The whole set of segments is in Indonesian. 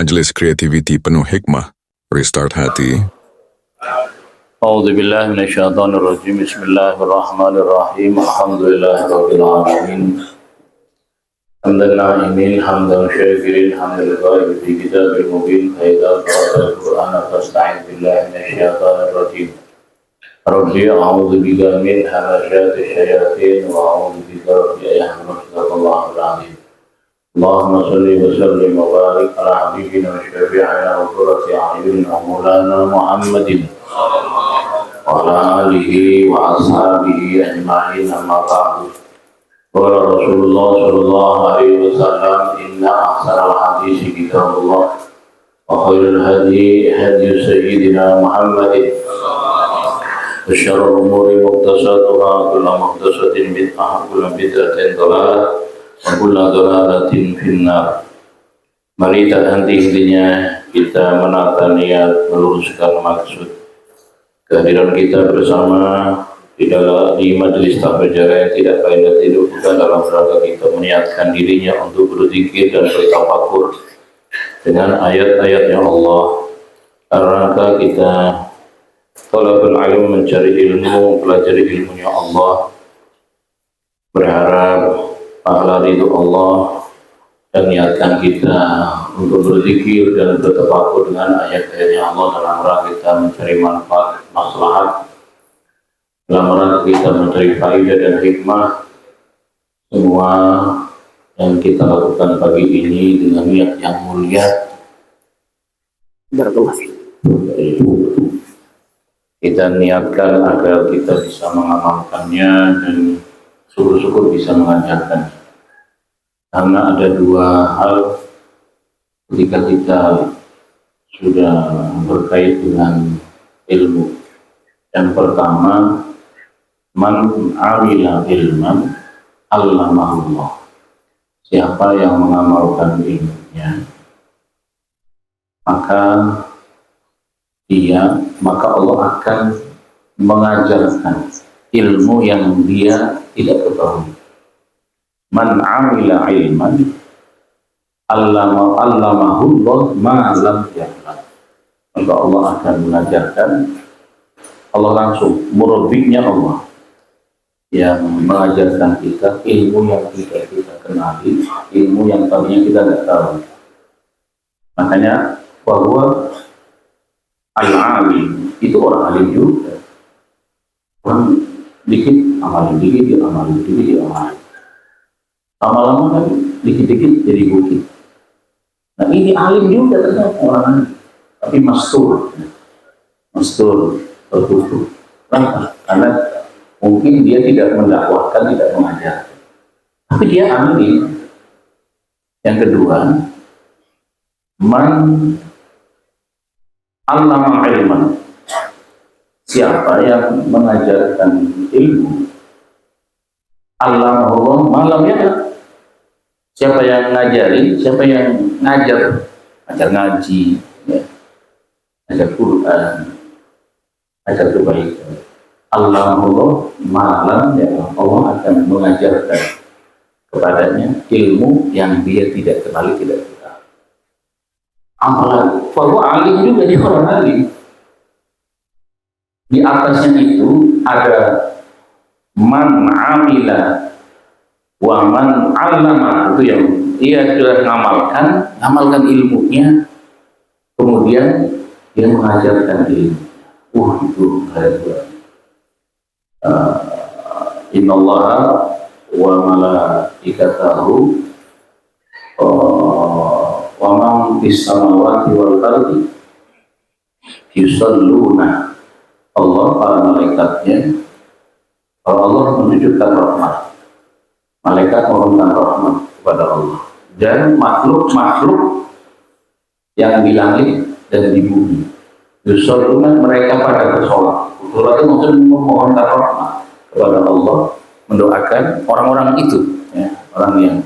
Majelis Kreativiti penuh hikmah, Restart Hati. A'udzubillahi minasyaitonirrajim. Bismillahirrahmanirrahim. Alhamdulillahirabbil alamin. Hamdan na'imin, hamdan syakirin, hamdal ghaib fi kitabil mubin. Idza qara'al Qur'ana fasta'id billahi minasyaitonirrajim. Rabbi a'udzu bika min hamazati syayatin wa a'udzu bika rabbi an yahdurun. Allahumma salli wa sallim wa barik ala habibina wa syafi'ina wa qurrati a'yunina maulana Muhammadin wa ala alihi wa ashabihi ajma'in, amma ba'du. Qala Rasulullah sallallahu alaihi wasallam, inna ahsanal hadisi kitabullah wa khairul hadi hadi sayyidina Muhammadin wa syarrul umuri muhdatsatuha, kullu muhdatsatin bid'ah, kullu bid'atin dhalalah, wa kullu dhalalatin finnar. Mari tak henti-hentinya kita menata niat, meluruskan maksud kehadiran kita bersama di majelis tahfidz yang tidak lain dan tidak bukan dalam rangka kita meniatkan dirinya untuk berzikir dan bertafakur dengan ayat-ayatnya Allah, dalam rangka kita talabul ilm, mencari ilmu, pelajari ilmunya Allah, berharap pahala ridho Allah, dan niatkan kita untuk berzikir dan bertafakur dengan ayat-ayatnya Allah dalam rangka kita mencari manfaat, maslahat, dalam rangka kita mencari faedah dan hikmah. Semua yang kita lakukan pagi ini dengan niat yang mulia, kita niatkan agar kita bisa mengamalkannya dan syukur-syukur bisa mengajarkan. Karena ada dua hal ketika kita sudah berkait dengan ilmu. Yang pertama, man amila ilman allamahullah. Siapa yang mengamalkan ilmunya, maka Allah akan mengajarkan ilmu yang dia tidak ketahui. Man amila ilman allamahullah ma lam ya'lam. Maka Allah akan mengajarkan, Allah langsung, murabbinya Allah yang mengajarkan kita ilmu yang tidak kita kenali, ilmu yang tadinya kita tidak tahu. Makanya bahwa al-alim itu orang alim juga. Orang dikit amalin, dikit dia amalin, dikit dia amalin. Lama-lama kan dikit-dikit jadi bukit. Nah ini alim juga ternyata orang alim, tapi mastur, tertutup. Karena mungkin dia tidak mendakwahkan, tidak mengajar, tapi dia alim. Yang kedua, man allama ilman. Siapa yang mengajarkan ilmu, allamahullah malam ya. Siapa yang ngajarin, siapa yang ngajar ngaji, ya. Ngajar Quran, ngajar kebaikan. Allamahullah malam ya, Allah akan mengajarkan kepadanya ilmu yang dia tidak kenali, tidak kenal. Amalan, bahwa alim juga dia orang alim. Di atasnya itu ada man amila wa man allama, itu yang ia sudah ngamalkan ilmunya, kemudian dia mengajarkan ilmu. Itu hebat. Innallaha wa malaikatahu wa man fis samawati wal ardi yusalluna. Allah, para malaikatnya, kalau Allah menunjukkan rahmat, malaikat menurunkan rahmat kepada Allah, dan makhluk-makhluk yang di langit dan di bumi, yusalluna, mereka pada bersolat. Sholat itu maksudnya memohonkan rahmat kepada Allah, mendoakan orang-orang itu, ya, orang yang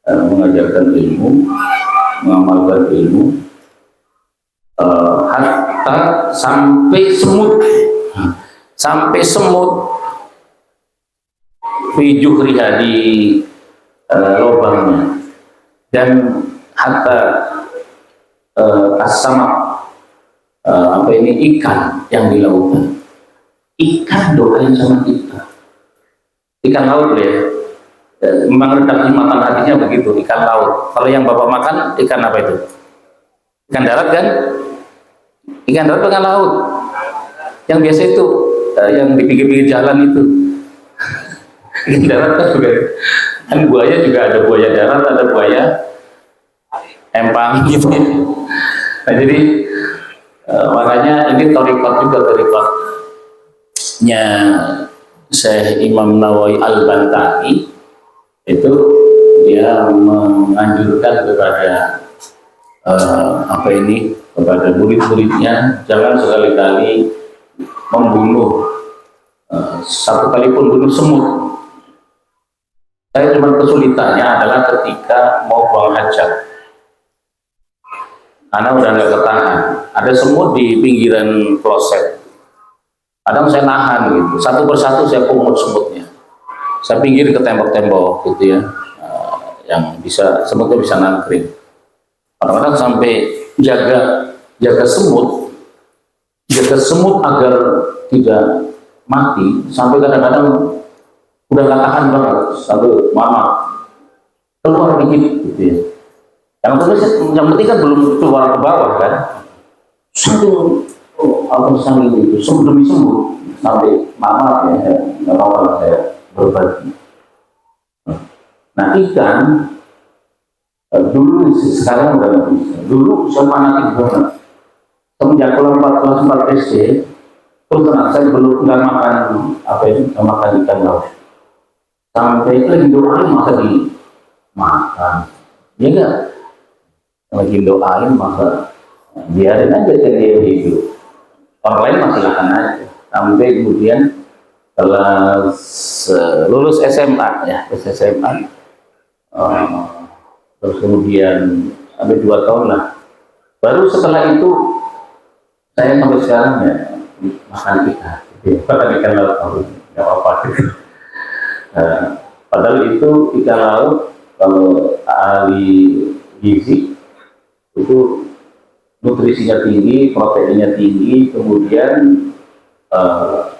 mengajarkan ilmu, mengamalkan ilmu, hatta sampai semut fi juhriha, di lubangnya, dan hatta as-sama, apa ini, ikan yang di lautan. Ikan doain sama kita. Ikan laut ya. Memang redaksi makan hatinya begitu, ikan laut. Kalau yang Bapak makan ikan apa itu? Ikan darat kan? Ikan darat ikan laut. Yang biasa itu yang di pinggir-pinggir jalan itu. Ikan darat kan juga. Kan buaya juga ada buaya darat, ada buaya empang gitu. Nah jadi makanya ini thariqat juga, thariqatnya Syekh Imam Nawawi Al-Bantani itu dia menganjurkan kepada apa ini, kepada murid-muridnya jangan sekali-kali membunuh satu kali pun bunuh semut. Saya cuma kesulitannya adalah ketika mau buang hajat, karena udah nggak ketahan. Ada semut di pinggiran kloset. Kadang saya nahan gitu, satu persatu saya pungut semutnya. Saya pinggir ke tembok-tembok gitu ya, yang bisa semutnya bisa nangkring. Kadang-kadang sampai jaga semut agar tidak mati, sampai kadang-kadang udah nggak tahan banget, sampai mama keluar dikit gitu ya. Yang penting kan belum keluar ke bawah kan. Satu sambil itu demi sembuh sampai mama ya, nggak apa-apa saya berbagi. Nah ikan dulu, sekarang udah nggak bisa. Dulu saya fanatik banget. Semenjak kelas 4 SD, terus terang saya belum nggak makan apa ini, nggak makan ikan laut. Sampai itu lagi doain masa dimakan, ya enggak? Lagi doain masa biarin aja dia hidup. Orang lain masih makan aja. Sampai kemudian kelas lulus SMA ya, SMA. Terus kemudian sampai 2 tahun lah. Baru setelah itu saya sampai sekarang ya makan ikan. Makan ikan laut, nggak apa-apa. Padahal itu ikan laut kalau ahli gizi itu nutrisinya tinggi, proteinnya tinggi, kemudian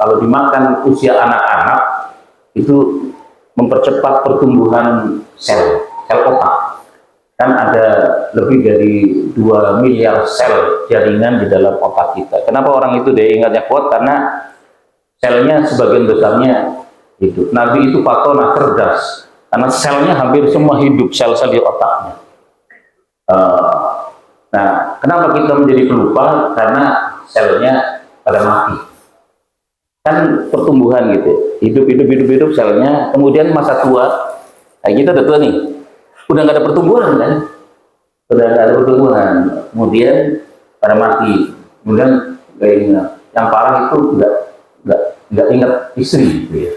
kalau dimakan usia anak-anak itu mempercepat pertumbuhan sel otak. Kan ada lebih dari 2 miliar sel jaringan di dalam otak kita. Kenapa orang itu daya ingatnya kuat? Karena selnya sebagian besarnya hidup. Nabi itu patona cerdas, karena selnya hampir semua hidup, sel-sel di otaknya. Nah, kenapa kita menjadi pelupa? Karena selnya pada mati. Kan pertumbuhan gitu, hidup selnya, kemudian masa tua, nah kita udah tua nih, udah nggak ada pertumbuhan kan? Udah nggak ada pertumbuhan, kemudian pada mati, kemudian nggak ingat. Yang parah itu nggak ingat istri, gitu ya.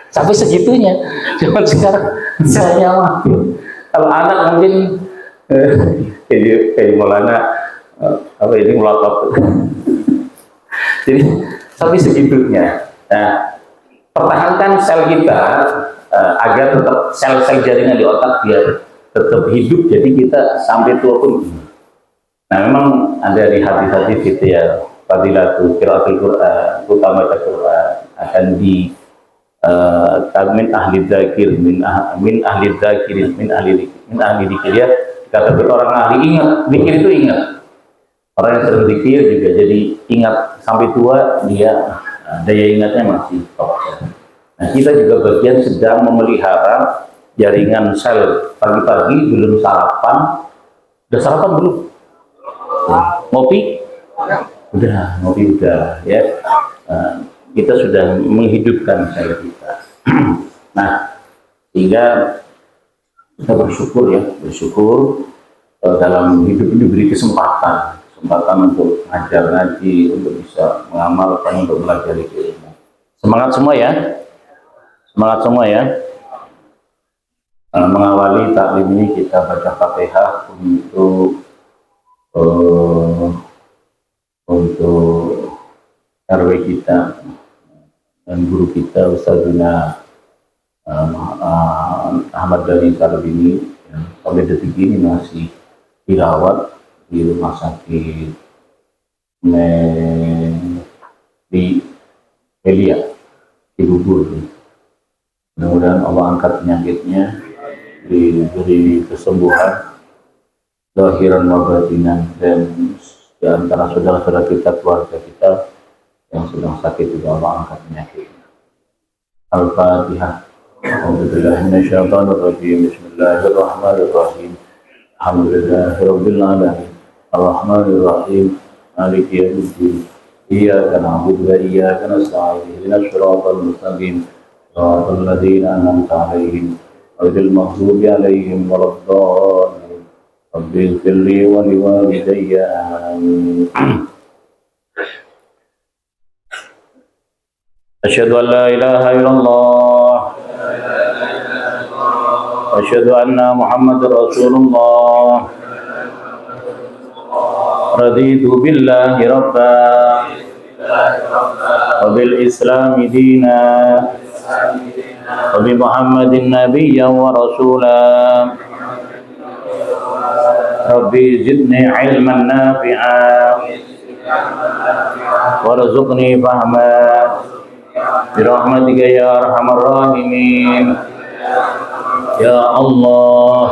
Sampai segitunya, zaman sekarang saya mati. Kalau anak mungkin kayak Maulana apa ini melotot. Jadi sampai segitunya. Nah, pertahankan sel kita agar tetap sel-sel jaringan di otak biar tetap hidup. Jadi kita sampai tua pun. Nah, memang ada di hadis-hadis gitu ya, fadilatu qiraatul Qur'an, utama Quran akan di min ahli dzakir min ahli dzakirin min ahli dzikir ya. Kata orang ahli ingat, zikir itu ingat. Orang yang sering zikir juga jadi ingat sampai tua, dia daya ingatnya masih top. Nah, kita juga bagian sedang memelihara jaringan sel. Pagi-pagi belum sarapan, udah sarapan belum? Ngopi? Udah, ngopi udah ya. Kita sudah menghidupkan sel kita. Nah, sehingga kita bersyukur ya, dalam hidup ini diberi kesempatan untuk ngajar ngaji, untuk bisa mengamalkan, untuk belajar ilmu. Semangat semua ya, mengawali taklim ini kita baca Fatihah untuk RW kita dan guru kita Ustazuna Ahmad Dhani Sarbini, yang sampai detik ini masih dirawat di rumah sakit di Elia di Bubur. Mudah-mudahan Allah angkat penyakitnya, diberi kesembuhan zahiran wa batinan, dan di antara saudara-saudara kita, keluarga kita yang sedang sakit juga Allah angkat penyakitnya. Al-Fatihah. A'udzubillahi minasyaitonir rajim. Bismillahirrahmanirrahim. Alhamdulillahirabbil alamin. Arrahmanir rahim. Maliki yaumiddin. Iyyaka na'budu wa iyyaka nasta'in. Ihdinas siratal mustaqim. Shiratal ladzina an'amta 'alaihim ghairil maghdubi 'alaihim waladdallin. Rabbil ighfirli wa liwalidayya. Amin. Asyhadu an la ilaha illallah. Asyhadu anna Muhammadar Rasulullah. Raditu billahi rabba wa bil islami dina wa bi Muhammadin nabiyyan wa rasula. Rabbi zidni ilman nafi'a warzuqni fahma birahmatika ya arhamar rahimin. Ya Allah,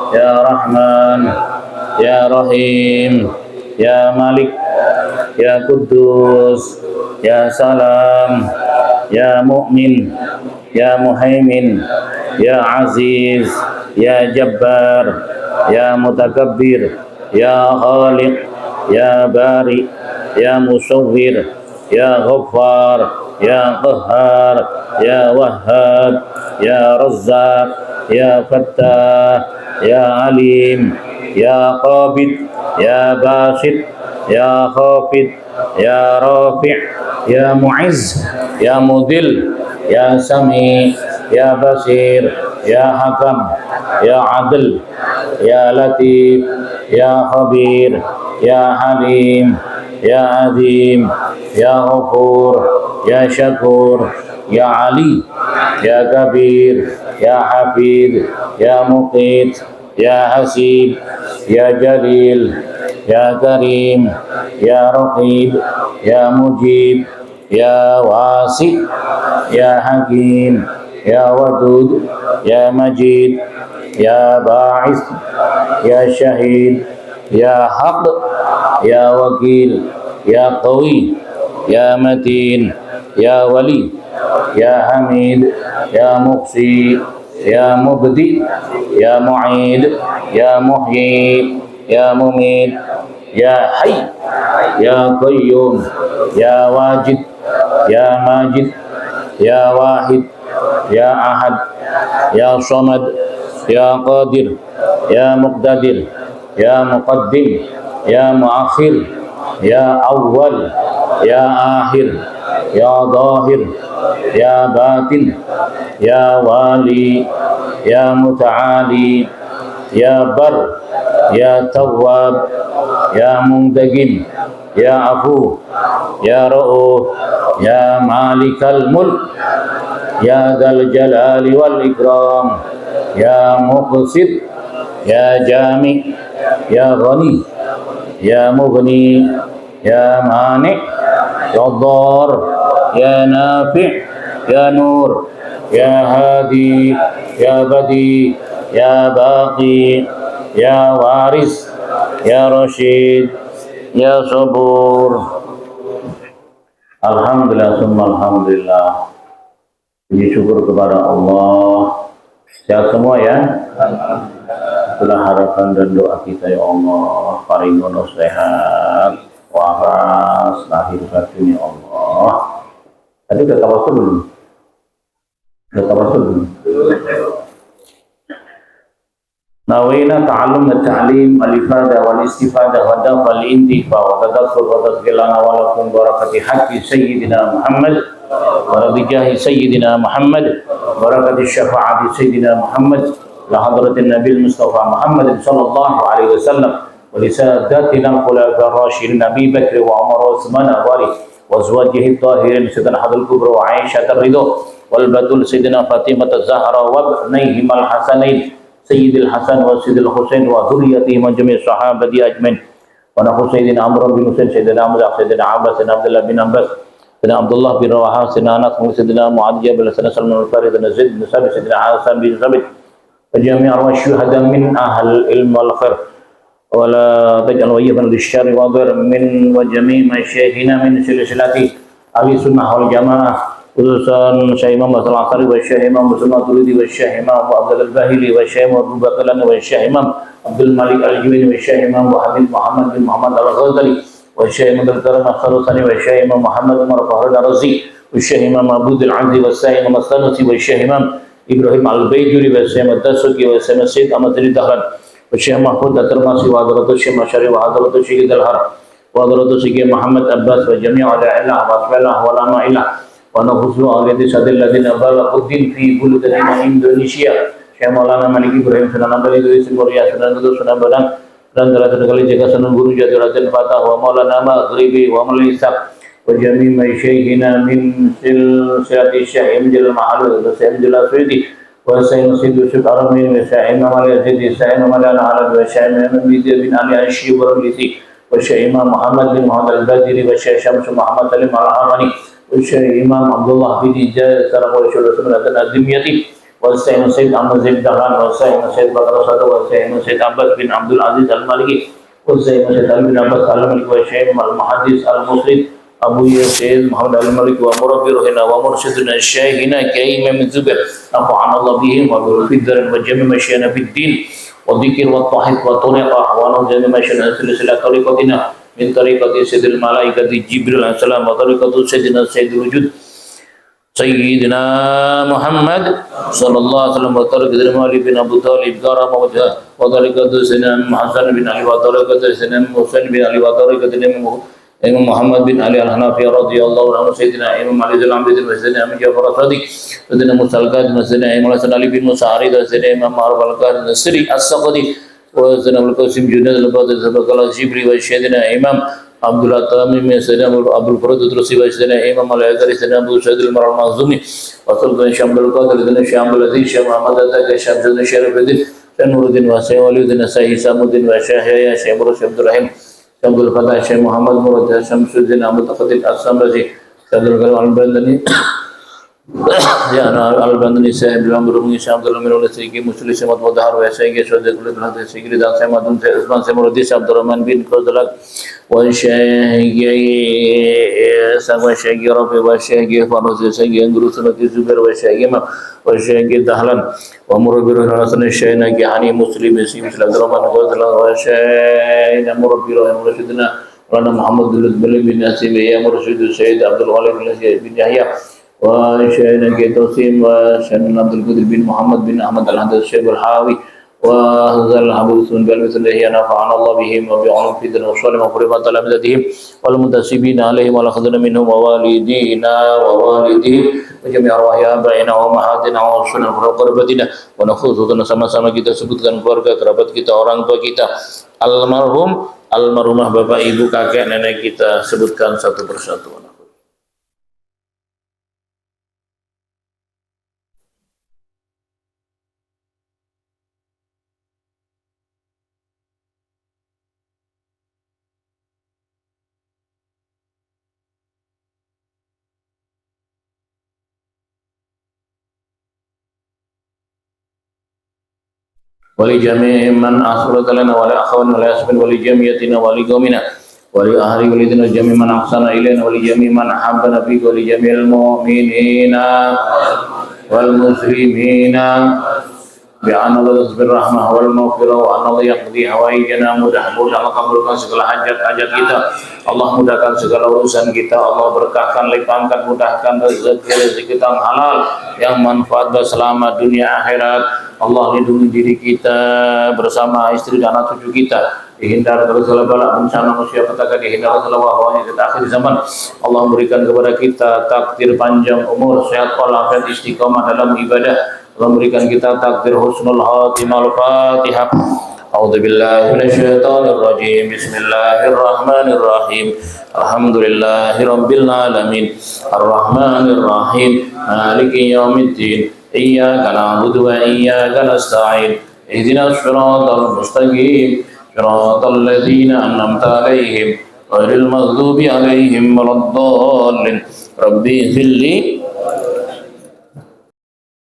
Ya Rahman, Ya Rahim, Ya Malik, Ya Quddus, Ya Salam, Ya Mu'min, Ya Muhaimin, Ya Aziz, Ya Jabbar, Ya Mutakabbir, Ya Khaliq, Ya Bari, Ya Musawwir, Ya Ghaffar, Ya Qahhar, Ya Wahhab, Ya Razzaq, Ya Fattah, Ya Alim, Ya Qabid, Ya Basit, Ya Khafid, Ya Rafi', Ya Mu'izz, Ya Mudil, Ya Sami, Ya Basir, Ya Hakam, Ya Adil, Ya Latif, Ya Khabir, Ya Halim, Ya Azim, Ya Ghafur, Ya Syakur, Ya Ali, Ya Kabir, Ya Hafid, Ya Muqit, Ya Hasib, Ya Jalil, Ya Karim, Ya Raqib, Ya Mujib, Ya Wasi, Ya Hakim, Ya Wadud, Ya Majid, Ya Ba'is, Ya Syahid, Ya Haq, Ya Wakil, Ya Qawi, Ya Matin, Ya Wali, Ya Hamid, Ya Muqsi, Ya Mubdi, Ya Mu'id, Ya Muhyi, Ya Mumit, Ya Hayy, Ya Qayyum, Ya Wajid, Ya Majid, Ya Wahid, Ya Ahad, Ya Samad, Ya Qadir, Ya Muqtadir, Ya Muqaddim, Ya Muakhir, Ya Awwal, Ya Akhir, Ya Zahir, Ya Batin, Ya Wali, Ya Muta'ali, Ya Bar, Ya Tawwab, Ya Mundagim, Ya Afu, Ya Ra'uf, Ya Malikal Mulk, Ya Dzal Jalali wal Ikram, Ya Muqsit, Ya Jami, Ya Ghani, Ya Mughni, Ya Mani, Ya Dhar, Ya Nafi', Ya Nur, Ya Hadi, Ya Badi, Ya Baqi, Ya Waris, Ya Rashid, Ya Sabur. Alhamdulillah, summa alhamdulillah. Puji syukur kepada Allah. Sehat semua ya. Itulah harapan dan doa kita ya Allah. Paringono sehat, waras, lahir batin ya Allah. Tadi udah tawasul belum? Udah tawasul belum? Nawina ta'allum wa ta'lim al-ifada wal istifada wa dafa al-intifa wa tadassur wa tazkilana wa lakum barakati haqqi sayyidina Muhammad wa radijahi sayyidina Muhammad barakati syafa'ati sayyidina Muhammad la hadratin nabil mustafa Muhammad sallallahu alaihi wasallam wa lisadatina al-khulafa ar-rasyidin Nabi Bakr wa Umar wa Utsman wa Ali wa azwajihi at-tahirin sayyidina Hadul Kubra wa Aisyah ar-Ridha wal batul sayyidina Fatimah az-Zahra wa ibnayhim al-Hasanain Sayyidil Hasan wa Sayyidil Husain wa dhurriyyatihim wa jami' sahabati ajmain. Wa naqul Sayyidina Amr bin Husain, Sayyidina Ahmad, Sayyidina Abbas, Sayyidina Abdullah bin Abbas, Sayyidina Abdullah bin Rawaha, Sayyidina Anas, Sayyidina Mu'adh, Sayyidina Salman al-Farisi, Sayyidina Zaid bin Sabit, Sayyidina Hasan bin Sabit, wa jami' arwah syuhada min ahli ilm wal khair. ولا تجعل ويبا للشر وضر من وجميع مشايخنا من سلسلة أهل السنة والجماعة خصوصا شيخ إمام حسن العصري والشيخ إمام مسلم الطريدي والشيخ إمام أبو عبد الباهلي والشيخ أبو بكر والشيخ إمام عبد الملك الجويني والشيخ إمام أبو حبيب محمد بن محمد الغزالي والشيخ إمام الكرم الخرساني والشيخ إمام محمد عمر فهد الرزي والشيخ إمام أبو العزي والشيخ إمام السنوسي والشيخ إمام إبراهيم البيجوري والشيخ الدسوقي والشيخ السيد أحمد الدهران والشيخ محمود الترمسي وحضرة الشيخ مشاري وحضرة الشيخ الدلهر وحضرة الشيخ محمد عباس وجميع علماء الله وأصحابه وعلماء الله ونخصوص أولاد السادة الذين بلغوا الدين في بلدان إندونيسيا Syekh Maulana Malik Ibrahim Sunan Ampel Idris Muria Sunan Kudus Sunan Badang dan Raden Kali Jaga Sunan Guru Jati Raden Fatah wa Maulana Maghribi wa Maulana wa jami' masyaykhina min silsilati Syekh Imjil Mahalul wa Syekh Imjil Aswidi wa Syekh Sayyid Yusuf Arami wa Syekh Imam Ali Azidi Syekh Imam Ali Al-Halad wa Syekh Imam Bidir bin Ali Ashi wa Ramlisi wa Syekh Imam Muhammad bin Muhammad Al-Badiri wa Syekh Syamsu Muhammad Salim Al-Hamani wa Syekh Imam Abdullah bin Ijaz Sarawal Syurah Sunan Ad-Dimyati والسيد سيد أحمد زيد دهران والسيد سيد بكر صدق والسيد سيد عباس بن عبد العزيز المالكي والسيد سيد علي بن عباس المالكي والسيد المحدث المسلم أبو سيد محمد المالكي ومربي روحنا ومرشدنا الشيخنا كإمام الزبير نفعنا الله بهم وبرفي الدار وجميع مشينا في الدين والذكر والطاعة والطريقة ونجمع مشينا سلسلة طريقتنا من طريقة سيد الملائكة جبريل عليه السلام وطريقة سيدنا سيد الوجود سيدنا محمد صلى الله عليه وسلم وطريقة علي بن أبو طالب كرم وجهه وطريقة سيدنا حسن بن علي وطريقة سيدنا حسين بن علي وطريقة إمام محمد بن علي الحنفي رضي الله عنه سيدنا إمام علي بن عبد وسيدنا إمام جعفر الصادق سيدنا موسى الكاظم وسيدنا إمام الحسن علي بن موسى عريض وسيدنا إمام معروف الكاظم السري السقطي وسيدنا القاسم جنيد البدر سيدنا الجبري وسيدنا إمام عبد الله تاميم سيدنا أبو الفرد الدرسي وسيدنا إمام الأزهري سيدنا أبو سعيد المرء المخزومي وسلطان شامل القادر سيدنا شامل العزيز شيخ محمد الزكي شيخ سيدنا شرف الدين شيخ نور الدين وسيد ولي الدين سيد سام الدين وشيخ يحيى شيخ مرشد عبد الرحيم شيخ عبد الفتاح شيخ محمد مراد شمس الدين أبو تقدير السمرزي شيخ عبد الغني البندني يا أنا البندني سيد الأمر من شيخ عبد الله من سيد مسلم سمت مدهر وسيد شهد كل بلاد سيد دان سيد مدن سيد عثمان سيد مرادي سيد عبد الرحمن بن كوزلك والشيخ ربي والشيخ فانوس الشيخ انغروس نتي زبير والشيخ امام والشيخ دهلان ومربي رسول الشيخ نجاني مسلم سيد عبد الرحمن كوزلك والشيخ مربي رشدنا مولانا محمد بن نسيم يا مرشد السيد عبد الغالي بن يحيى وشيخنا توسيم وشيخنا عبد القادر بن محمد بن احمد الحمد الشيخ الحاوي وهذا الحبوس من بالمثله نفعنا الله بهم وبعلم في الدين والصالح وحرمة تلامذتهم والمنتسبين عليهم والأخذنا منهم ووالدينا ووالديهم وجميع أرواح آبائنا وأمهاتنا وأصولنا وقرابتنا ونخصوصا sama-sama kita sebutkan keluarga kerabat kita orang tua kita almarhumah bapak ibu kakek nenek kita sebutkan satu persatu. ولجميع من أسرت لنا ولأخواننا ولأسفل ولجميعتنا ولقومنا ولأهل ولدنا وجميع من أحسن إلينا ولجميع من أحبنا فيك ولجميع المؤمنين والمسلمين بأن الله تصبر الرحمة والمغفرة وأن الله يقضي حوائجنا mudah-mudahan Allah kabulkan segala hajat-hajat kita. Allah mudahkan segala urusan kita. Allah berkahkan, limpahkan, mudahkan rezeki kita yang halal, yang manfaat selama dunia akhirat. Allah lindungi diri kita bersama istri dan anak cucu kita. Dihindar dari segala bala bencana musibah dihindar dari segala wabah di akhir zaman. Allah memberikan kepada kita takdir panjang umur, sehat walafiat, istiqamah dalam ibadah. Allah memberikan kita takdir husnul khatimah. Al-Fatihah. A'udzu billahi minasyaitonir rajim. Bismillahirrahmanirrahim. Alhamdulillahirabbil alamin. Arrahmanir rahim. Maliki yaumiddin. Iyyaka na'budu wa iyyaka nasta'in. اهدنا الصراط المستقيم صراط الذين أنعمت عليهم غير المغضوب عليهم ولا الضالين ربي اغفر لي